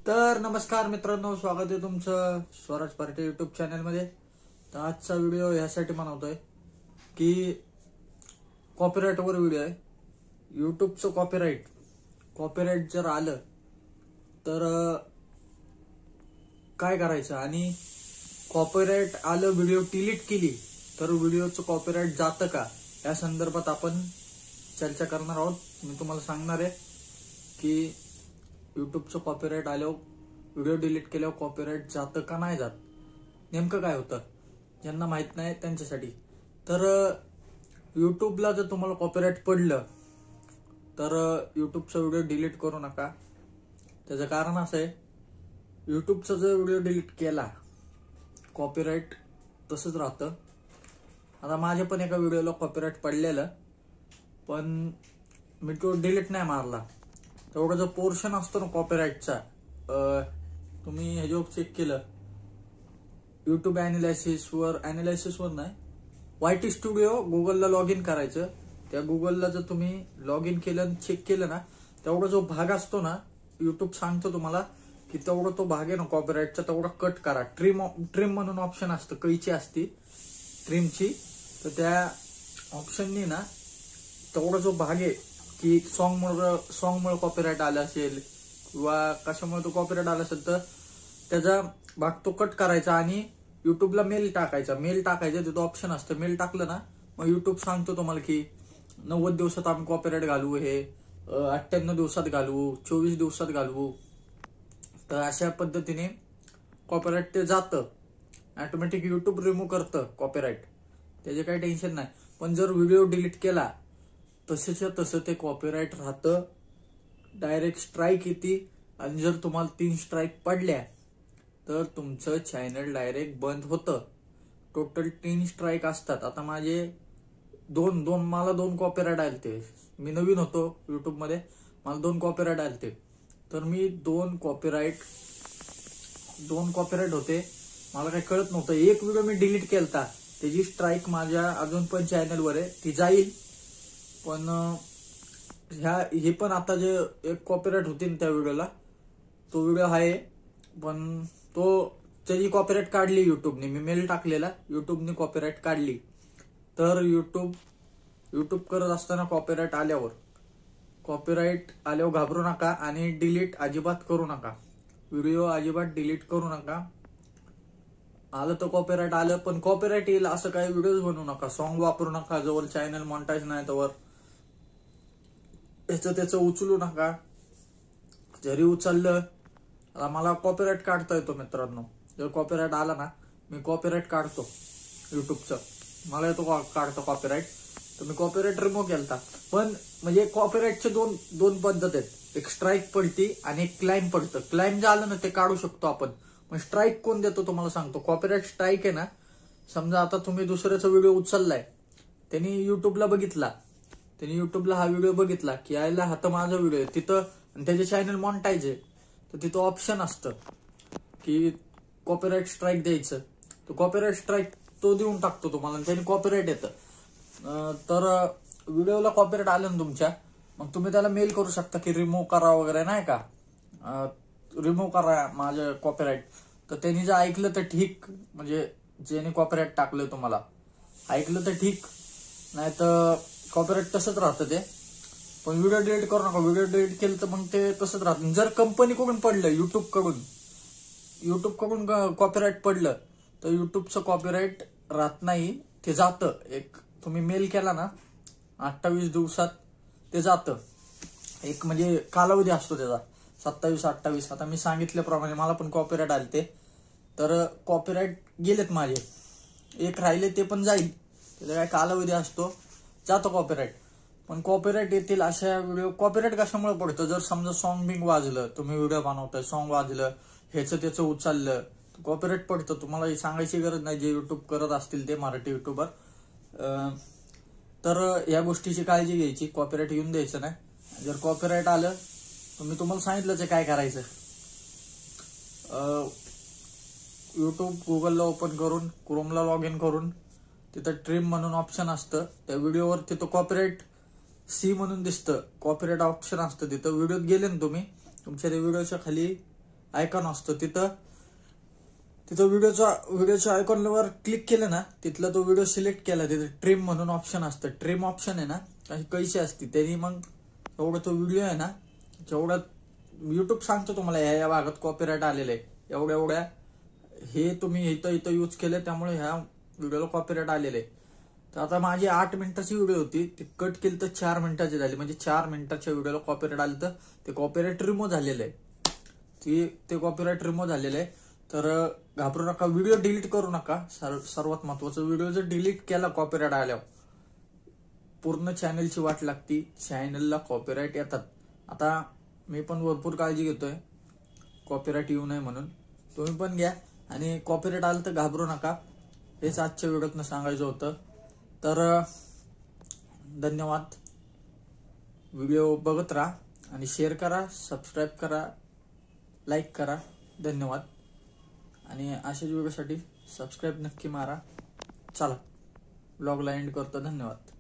तर नमस्कार मित्रांनो, स्वागत आहे तुमचं स्वराज पार्टी युट्यूब चॅनलमध्ये। तर आजचा व्हिडिओ यासाठी बनवतोय की कॉपीराइटवर व्हिडिओ आहे। युट्यूबचं कॉपीराइट जर आलं तर काय करायचं, आणि कॉपीराइट आलं व्हिडिओ डिलीट केली तर व्हिडिओचं कॉपीराइट जातं का, या संदर्भात आपण चर्चा करणार आहोत। मी तुम्हाला सांगणार आहे की युट्यूबचं कॉपीराइट आल्यावर व्हिडिओ डिलीट केल्यावर कॉपीराइट जातं का नाही जात, नेमकं काय होतं, ज्यांना माहित नाही त्यांच्यासाठी। तर युट्यूबला जर तुम्हाला कॉपीराइट पडलं तर युट्यूबचा व्हिडिओ डिलीट करू नका। त्याचं कारण असं आहे, युट्यूबचा जर व्हिडिओ डिलीट केला कॉपीराइट तसंच राहतं। आता माझ्या पण एका व्हिडिओला कॉपीराइट पडलेलं, पण मी तो डिलीट नाही मारला। तेवढा जो पोर्शन असतो ना कॉपीराइटचा, तुम्ही हे जो चेक केलं युट्यूब अॅनालिसिसवर नाही, YT स्टुडिओ गुगलला लॉग इन करायचं। त्या गुगलला जर तुम्ही लॉग इन केलं, चेक केलं ना, तेवढा जो भाग असतो ना, युट्यूब सांगतो तुम्हाला की तेवढा तो भाग आहे ना कॉपीराइटचा, तेवढा कट करा। ट्रिम म्हणून ऑप्शन असतं, कैची असती ट्रिमची, तर त्या ऑप्शननी ना तेवढा जो भाग आहे की सॉन्गमुळे कॉपीराइट आलं असेल किंवा कशामुळे तो कॉपीराइट आला असेल, तर त्याचा भाग तो कट करायचा आणि युट्यूबला मेल टाकायचा। तिथं ऑप्शन असतं, मेल टाकलं ना मग युट्यूब सांगतो तुम्हाला की 90 दिवसात आम्ही कॉपीराइट घालवू, हे 98 दिवसात घालवू, 24 दिवसात घालवू। तर अशा पद्धतीने कॉपीराइट ते जातं, ऑटोमॅटिक युट्यूब रिमूव्ह करतं कॉपीराइट, त्याचे काही टेन्शन नाही। पण जर व्हिडिओ डिलीट केला तसंच्या तसं ते कॉपीराइट राहतं, डायरेक्ट स्ट्राईक येते, आणि जर तुम्हाला 3 स्ट्राईक पडल्या तर तुमचं चॅनल डायरेक्ट बंद होतं। टोटल 3 स्ट्राईक असतात। आता माझे मला दोन कॉपीराइट आलते, मी नवीन होतो युट्यूबमध्ये, मला 2 कॉपीराइट आलते। तर मी दोन कॉपीराइट होते, मला काही कळत नव्हतं। एक व्हिडिओ मी डिलीट केलता, त्याची स्ट्राईक माझ्या अजून पण चॅनलवर आहे, ती जाईल। पण हे पण आता जे एक कॉपीराइट होती ना त्या व्हिडिओला, तो व्हिडिओ आहे, पण त्याची कॉपीराइट काढली युट्यूबने। मी मेल टाकलेला, युट्यूबने कॉपीराइट काढली। तर युट्यूब करत असताना कॉपीराइट आल्यावर घाबरू नका आणि डिलीट अजिबात करू नका, व्हिडिओ अजिबात डिलीट करू नका। आलं तर कॉपीराइट आलं, पण कॉपीराइट येईल असं काही व्हिडिओज बनवू नका, सॉन्ग वापरू नका, जवळ चॅनल मॉनिटाईज नाही तवर त्याचं उचलू नका। जरी उचललं, आता मला कॉपीराइट काढता येतो मित्रांनो, जर कॉपीराइट आला ना मी कॉपीराइट काढतो युट्यूबचं, मला येतो काढतो कॉपीराइट, तर मी कॉपीराइट रिमूव्ह केलता। पण म्हणजे कॉपीराइटचे दोन पद्धत आहेत, एक स्ट्राईक पडती आणि एक क्लाइम पडतं। क्लाइम जे आलं ना ते काढू शकतो आपण, पण स्ट्राईक कोण देतो तुम्हाला सांगतो। कॉपीराइट स्ट्राईक आहे ना, समजा आता तुम्ही दुसऱ्याचा व्हिडिओ उचललाय, त्यांनी युट्यूबला हा व्हिडिओ बघितला की यायला हा तर माझा व्हिडिओ आहे तिथं, आणि त्याचे चॅनल मॉनिटाईज आहे, तर तिथं ऑप्शन असतं की कॉपीराइट स्ट्राईक द्यायचं। तो कॉपीराइट स्ट्राईक तो देऊन टाकतो तुम्हाला, आणि त्याने कॉपीराइट येतं। तर व्हिडिओला कॉपीराइट आलं ना तुमच्या, मग तुम्ही त्याला मेल करू शकता की रिमूव्ह करा वगैरे, नाही का, रिमूव्ह करा माझं कॉपीराइट। तर त्यांनी जर ऐकलं तर ठीक, म्हणजे ज्याने कॉपीराइट टाकलं तुम्हाला ऐकलं तर ठीक, नाही तर कॉपीराइट तसंच राहतं ते। पण व्हिडिओ डिलीट करू नका, व्हिडिओ डिलीट केलं तर मग ते तसंच राहतं। जर कंपनीकडून पडलं, युट्यूबकडून कॉपीराइट पडलं तर युट्यूबचं कॉपीराइट राहत नाही, ते जातं। एक तुम्ही मेल केला ना 28 दिवसात ते जातं, एक म्हणजे कालावधी असतो त्याचा 27-28। आता मी सांगितल्याप्रमाणे मला पण कॉपीराइट आले, तर कॉपीराइट गेलेत माझे, एक राहिले ते पण जाईल, त्याचा काय कालावधी असतो, जातो कॉपीराइट। पण कॉपीराइट येतील अशा व्हिडिओ, कॉपीराइट कशामुळे पडतं, जर समजा सॉन्ग बिंग वाजलं, तुम्ही व्हिडिओ बनवताय, सॉन्ग वाजलं, त्याचं उचललं, कॉपीराइट पडतं। तुम्हाला सांगायची गरज नाही, जे युट्यूब करत असतील ते मराठी युट्यूबर, तर या गोष्टीची काळजी घ्यायची, कॉपीराइट येऊन द्यायचं नाही। जर कॉपीराइट आलं तर मी तुम्हाला सांगितलंच काय करायचं, युट्यूब गुगलला ओपन करून, क्रोमला लॉग इन करून, तिथं ट्रिम म्हणून ऑप्शन असतं, त्या व्हिडिओवर तिथं कॉपीराइट सी म्हणून दिसतं, कॉपीराइट ऑप्शन असतं तिथं। व्हिडिओत गेले ना तुम्ही, तुमच्या त्या व्हिडिओच्या खाली आयकॉन असतो, तिथं व्हिडिओच्या आयकॉनवर क्लिक केलं ना, तिथला तो व्हिडिओ सिलेक्ट केला, तिथे ट्रिम म्हणून ऑप्शन असतं. ट्रिम ऑप्शन आहे ना अशी कैशी असते, त्यांनी मग एवढा तो व्हिडिओ आहे ना, जेवढा युट्यूब सांगतो तुम्हाला या भागात कॉपीराईट आलेलं आहे, एवढ्या हे तुम्ही इथं यूज केलं, त्यामुळे ह्या व्हिडिओला कॉपीराईट आलेलं आहे. तर आता माझी 8 मिनिटाची व्हिडिओ होती, ती कट केली तर 4 मिनिटाची झाली. म्हणजे 4 मिनिटाच्या व्हिडिओला कॉपीराईट आलं, तर ते कॉपीराईट रिमूव्ह झालेलं आहे. ते कॉपीराईट रिमूव्ह झालेलं आहे. तर घाबरू नका, व्हिडिओ डिलीट करू नका. सर्वात महत्वाचं, व्हिडिओ जर डिलीट केला कॉपीराईट आल्यावर पूर्ण चॅनलची वाट लागती, चॅनलला कॉपीराईट येतात. आता मी पण भरपूर काळजी घेतोय कॉपीराईट येऊ नये म्हणून, तुम्ही पण घ्या. आणि कॉपीराईट आलं तर घाबरू नका. हेच आजच्या व्हिडिओतनं सांगायचं होतं. तर धन्यवाद. व्हिडिओ बघत राहा आणि शेअर करा, सबस्क्राईब करा, लाईक करा. धन्यवाद. आणि अशाच व्हिडिओसाठी सबस्क्राईब नक्की मारा. चला, ब्लॉगला एंड करतो. धन्यवाद.